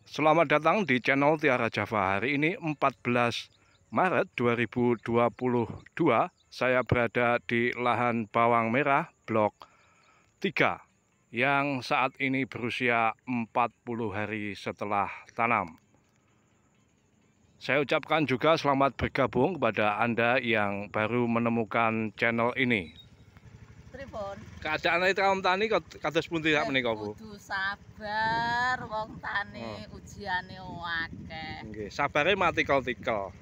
Selamat datang di channel Tiara Java. Hari ini 14 Maret 2022. Saya berada di lahan bawang merah blok 3 yang saat ini berusia 40 hari setelah tanam. Saya ucapkan juga selamat bergabung kepada Anda yang baru menemukan channel ini. Pripun? Keadaan kaum tani kados pundi sak menika, Bu? Kudu sabar wong tani ujiane akeh. Nggih, sabare matikel-tikel.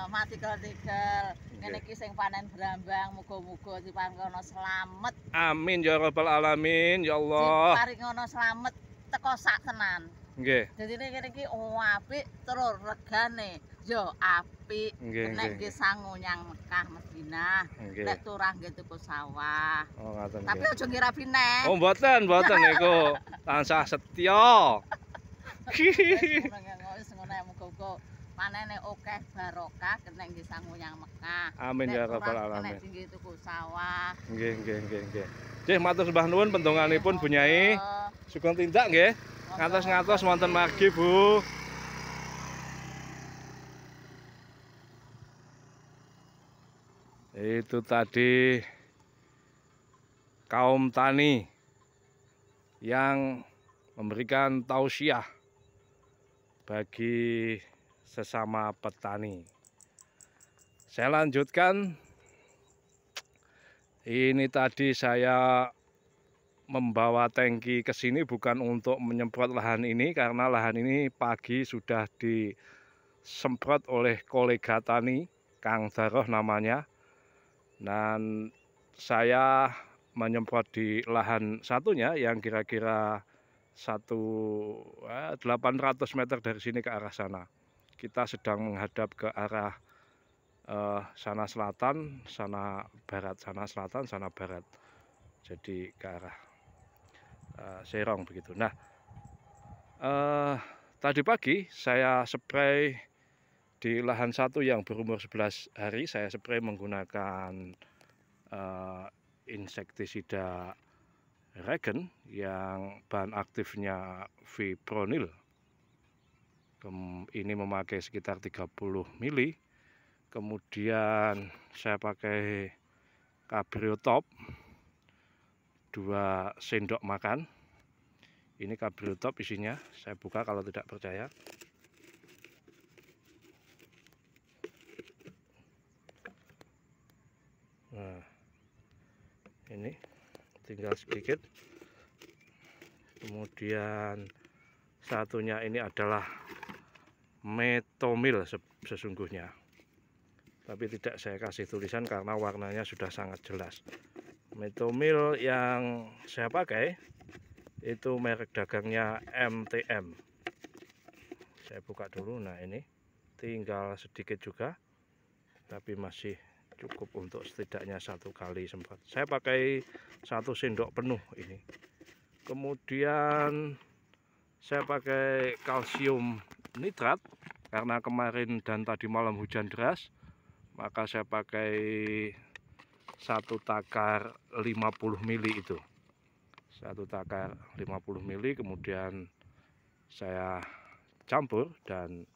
Mati tikel. Ngene iki sing panen brambang muga-muga dipangkono slamet. Amin ya rabbal alamin ya Allah. Diparingono slamet teko sak tenan. Nggih. Dadi ngene iki apik terus regane yo apik. Nek nggih sangu nyang Mekah Madinah. Nek turah nggih tuku sawah. Oh, ngoten. Tapi aja ngira pineh. Oh, mboten niku. Tansah setya. Wis ngono muga-muga panene akeh barokah nek nggih sangu nyang Mekah. Amin ya rabbal alamin. Nek nggih tuku sawah. Nggih. Nggih, matur sembah nuwun pendonganipun Bu Nyai. Sugeng tindak nggih. Ngatos-ngatos wonten margi, Bu. Itu tadi kaum tani yang memberikan tausiah bagi sesama petani. Saya lanjutkan. Ini tadi saya membawa tangki ke sini bukan untuk menyemprot lahan ini, karena lahan ini pagi sudah disemprot oleh kolega tani, Kang Daroh namanya. Dan saya menyemprot di lahan satunya yang kira-kira 800 meter dari sini ke arah sana. Kita sedang menghadap ke arah sana selatan, sana barat, sana selatan, sana barat. Jadi ke arah Serong begitu. Nah, tadi pagi saya spray di lahan satu yang berumur 11 hari. Saya spray menggunakan insektisida Regen yang bahan aktifnya fipronil. Ini memakai sekitar 30 mili. Kemudian saya pakai Cabriotop 2 sendok makan. Ini Cabriotop isinya, saya buka kalau tidak percaya. Nah, ini tinggal sedikit. Kemudian satunya ini adalah metomil sesungguhnya, tapi tidak saya kasih tulisan karena warnanya sudah sangat jelas. Metomil yang saya pakai itu merek dagangnya MTM. Saya buka dulu. Nah, ini tinggal sedikit juga, tapi masih cukup untuk setidaknya 1 kali semprot. Saya pakai 1 sendok penuh ini. Kemudian saya pakai kalsium nitrat karena kemarin dan tadi malam hujan deras, maka saya pakai 1 takar 50 mili itu. 1 takar 50 mili, kemudian saya campur dan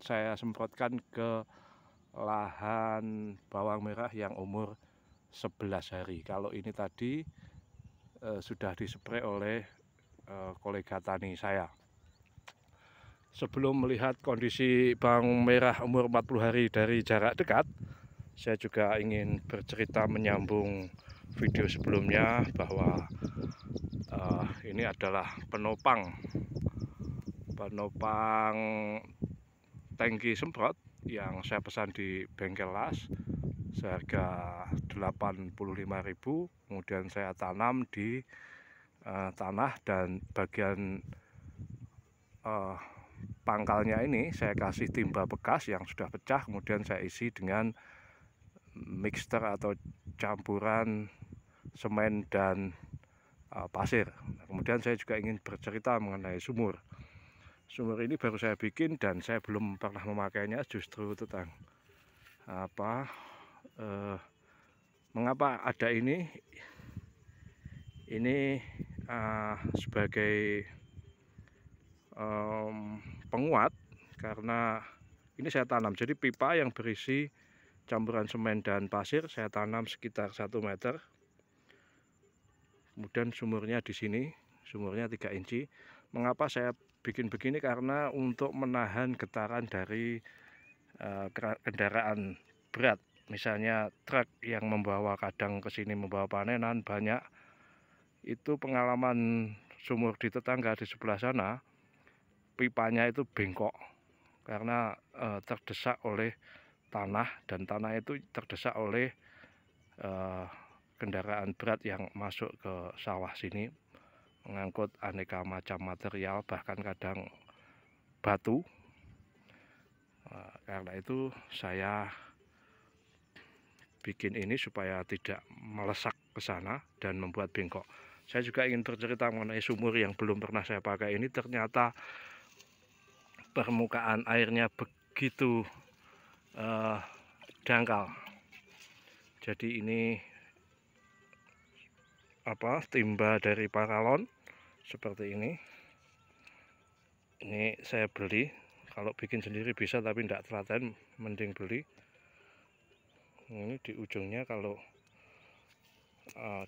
saya semprotkan ke lahan bawang merah yang umur 11 hari. Kalau ini tadi sudah dispray oleh kolega tani saya. Sebelum melihat kondisi bawang merah umur 40 hari dari jarak dekat, saya juga ingin bercerita menyambung video sebelumnya bahwa ini adalah penopang tangki semprot yang saya pesan di bengkel las seharga 85.000. Kemudian saya tanam di tanah, dan bagian pangkalnya ini saya kasih timba bekas yang sudah pecah, kemudian saya isi dengan mixer atau campuran semen dan pasir. Nah, kemudian saya juga ingin bercerita mengenai sumur. Sumur ini baru saya bikin dan saya belum pernah memakainya, justru tentang mengapa ada ini sebagai penguat, karena ini saya tanam. Jadi pipa yang berisi campuran semen dan pasir saya tanam sekitar 1 meter. Kemudian sumurnya di sini, sumurnya 3 inci. Mengapa saya bikin begini? Karena untuk menahan getaran dari kendaraan berat, misalnya truk yang membawa, kadang ke sini membawa panenan banyak. Itu pengalaman sumur di tetangga di sebelah sana, pipanya itu bengkok karena terdesak oleh tanah, dan tanah itu terdesak oleh kendaraan berat yang masuk ke sawah sini, mengangkut aneka macam material, bahkan kadang batu. Karena itu saya bikin ini supaya tidak melesak ke sana dan membuat bengkok. Saya juga ingin bercerita mengenai sumur yang belum pernah saya pakai ini. Ternyata permukaan airnya begitu dangkal. Jadi ini timba dari paralon seperti ini. Ini saya beli. Kalau bikin sendiri bisa, tapi tidak telaten, mending beli. Ini di ujungnya, kalau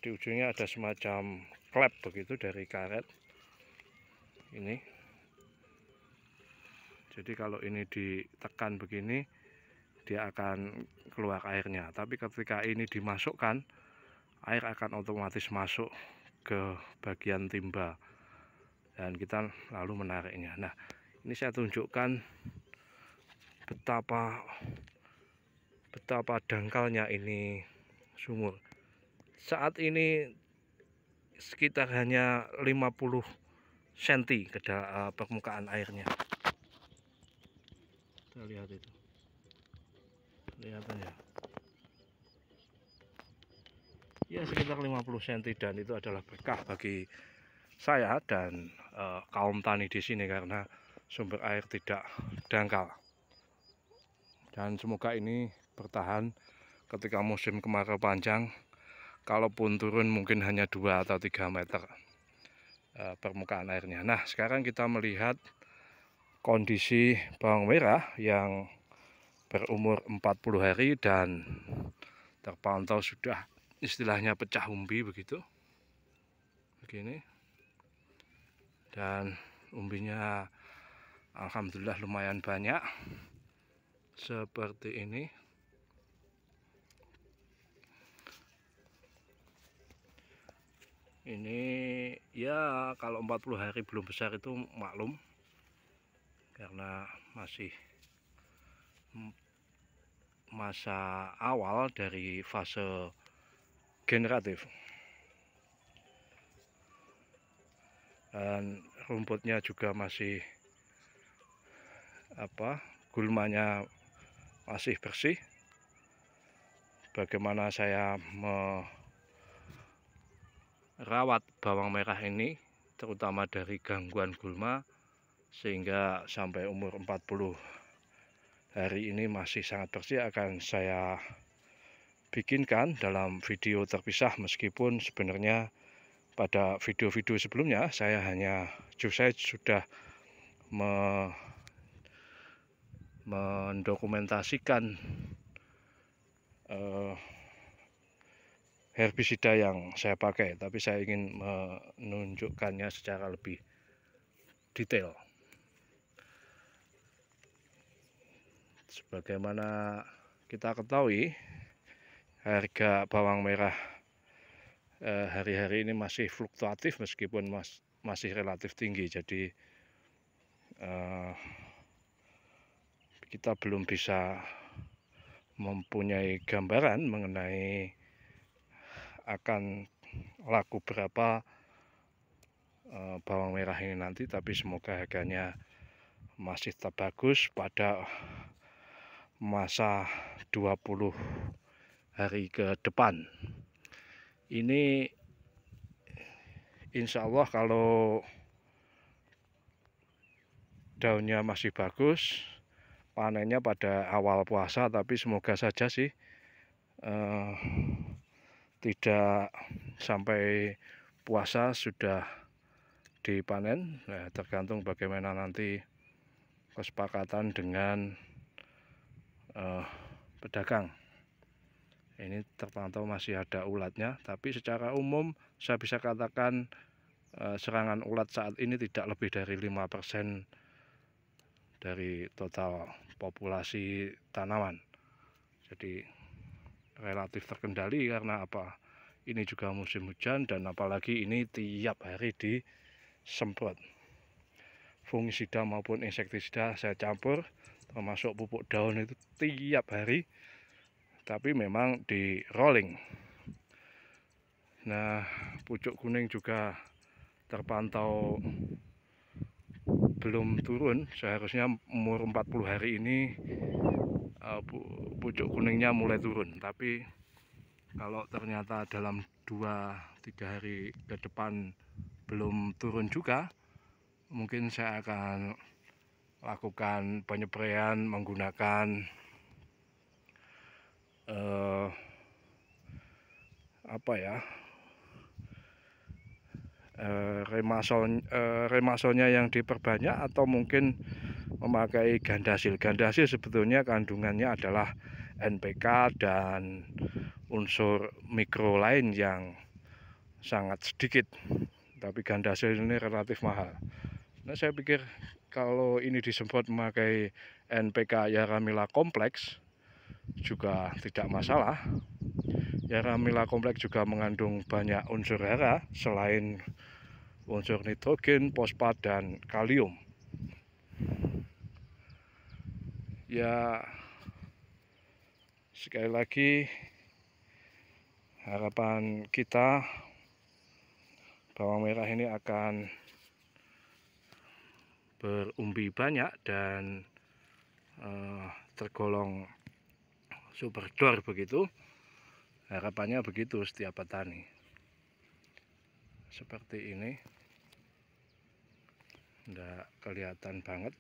di ujungnya ada semacam klep begitu dari karet ini. Jadi kalau ini ditekan begini, dia akan keluar airnya. Tapi ketika ini dimasukkan, air akan otomatis masuk ke bagian timba dan kita lalu menariknya. Nah, ini saya tunjukkan betapa dangkalnya ini sumur. Saat ini sekitar hanya 50 cm ke permukaan airnya. Kita lihat itu. Kelihatan ya. Ya, sekitar 50 cm, dan itu adalah berkah bagi saya dan kaum tani di sini karena sumber air tidak dangkal. Dan semoga ini bertahan ketika musim kemarau panjang. Kalaupun turun mungkin hanya 2 atau 3 meter permukaan airnya. Nah, sekarang kita melihat kondisi bawang merah yang berumur 40 hari dan terpantau sudah istilahnya pecah umbi begitu. Begini. Dan umbinya alhamdulillah lumayan banyak. Seperti ini. Ini ya kalau 40 hari belum besar itu maklum, karena masih masa awal dari fase generatif. Dan rumputnya juga masih gulmanya masih bersih. Bagaimana saya merawat bawang merah ini, terutama dari gangguan gulma, sehingga sampai umur 40 hari ini masih sangat bersih, akan saya bikinkan dalam video terpisah. Meskipun sebenarnya pada video-video sebelumnya saya sudah mendokumentasikan herbisida yang saya pakai, tapi saya ingin menunjukkannya secara lebih detail. Sebagaimana kita ketahui, harga bawang merah hari-hari ini masih fluktuatif meskipun masih relatif tinggi. Jadi kita belum bisa mempunyai gambaran mengenai akan laku berapa bawang merah ini nanti, tapi semoga harganya masih tetap bagus pada masa 20 hari ke depan. Ini insya Allah kalau daunnya masih bagus, panennya pada awal puasa, tapi semoga saja sih tidak sampai puasa sudah dipanen. Nah, tergantung bagaimana nanti kesepakatan dengan pedagang. Ini terpantau masih ada ulatnya, tapi secara umum saya bisa katakan serangan ulat saat ini tidak lebih dari 5% dari total populasi tanaman. Jadi relatif terkendali karena apa? Ini juga musim hujan dan apalagi ini tiap hari disemprot. Fungisida maupun insektisida saya campur, termasuk pupuk daun itu tiap hari. Tapi memang di rolling. Nah, pucuk kuning juga terpantau belum turun. Seharusnya umur 40 hari ini pucuk kuningnya mulai turun. Tapi kalau ternyata dalam 2-3 hari ke depan belum turun juga, mungkin saya akan lakukan penyepraian menggunakan remasolnya yang diperbanyak, atau mungkin memakai gandasil. Gandasil sebetulnya kandungannya adalah NPK dan unsur mikro lain yang sangat sedikit, tapi gandasil ini relatif mahal. Nah, saya pikir kalau ini disemprot memakai NPK Yaramila kompleks juga tidak masalah. Yaramila kompleks juga mengandung banyak unsur hara selain unsur nitrogen, fosfat, dan kalium. Ya, sekali lagi harapan kita bawang merah ini akan berumbi banyak dan tergolong superdor begitu. Harapannya begitu setiap petani. Seperti ini. Nggak kelihatan banget.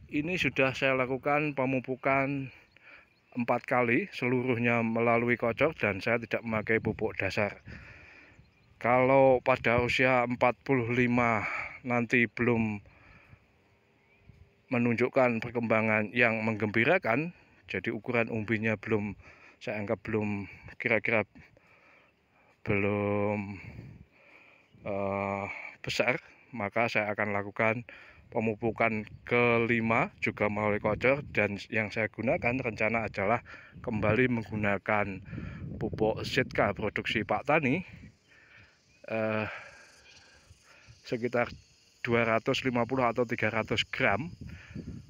Ini sudah saya lakukan pemupukan 4 kali, seluruhnya melalui kocok, dan saya tidak memakai pupuk dasar. Kalau pada usia 45 nanti belum menunjukkan perkembangan yang menggembirakan, jadi ukuran umbinya belum, saya anggap belum, kira-kira belum besar, maka saya akan lakukan pemupukan kelima juga melalui kocor, dan yang saya gunakan rencana adalah kembali menggunakan pupuk Sitka produksi Pak Tani sekitar 250 atau 300 gram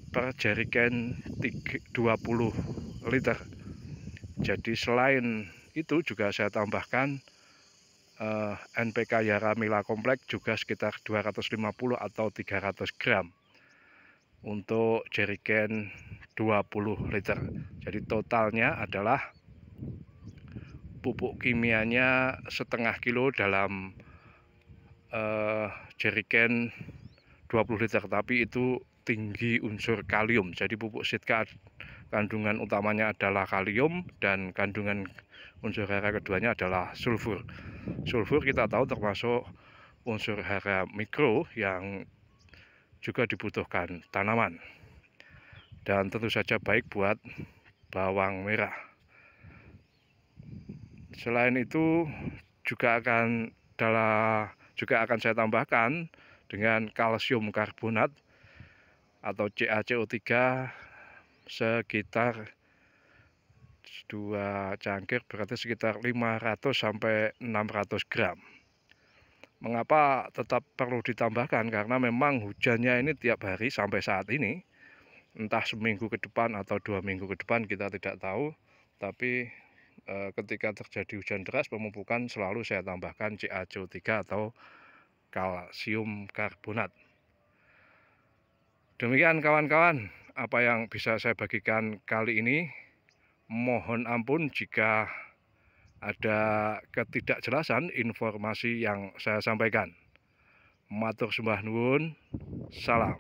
per jerigen 20 liter. Jadi selain itu juga saya tambahkan NPK Yaramila kompleks juga sekitar 250 atau 300 gram untuk jerigen 20 liter. Jadi totalnya adalah pupuk kimianya setengah kilo dalam jerigen 20 liter, tapi itu tinggi unsur kalium. Jadi pupuk Sitka kandungan utamanya adalah kalium dan kandungan unsur hara keduanya adalah sulfur. Sulfur kita tahu termasuk unsur hara mikro yang juga dibutuhkan tanaman, dan tentu saja baik buat bawang merah. Selain itu juga akan saya tambahkan dengan kalsium karbonat atau CaCO3 sekitar 2 cangkir, berarti sekitar 500 sampai 600 gram. Mengapa tetap perlu ditambahkan? Karena memang hujannya ini tiap hari sampai saat ini, entah seminggu ke depan atau 2 minggu ke depan kita tidak tahu. Tapi ketika terjadi hujan deras, pemupukan selalu saya tambahkan CaCO3 atau kalsium karbonat. Demikian kawan-kawan apa yang bisa saya bagikan kali ini. Mohon ampun jika ada ketidakjelasan informasi yang saya sampaikan. Matur sembah nuwun, salam.